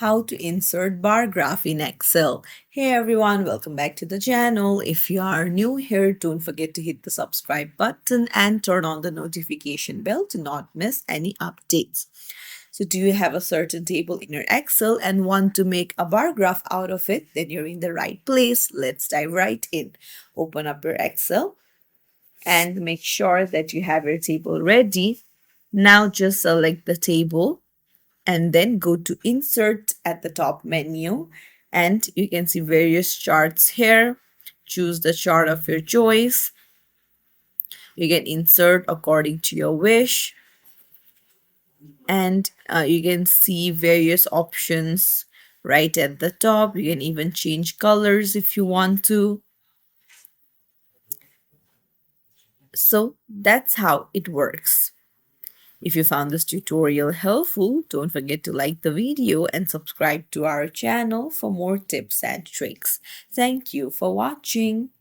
how to insert bar graph in Excel. Hey everyone, welcome back to the channel. If you are new here, don't forget to hit the subscribe button and turn on the notification bell to not miss any updates. So do you have a certain table in your Excel and want to make a bar graph out of it? Then you're in the right place. Let's dive right in. Open up your Excel and make sure that you have your table ready. Now just select the table and then go to insert at the top menu, and you can see various charts here. Choose the chart of your choice. You can insert according to your wish, and you can see various options right at the top. You can even change colors if you want to. So that's how it works. If you found this tutorial helpful, don't forget to like the video and subscribe to our channel for more tips and tricks. Thank you for watching.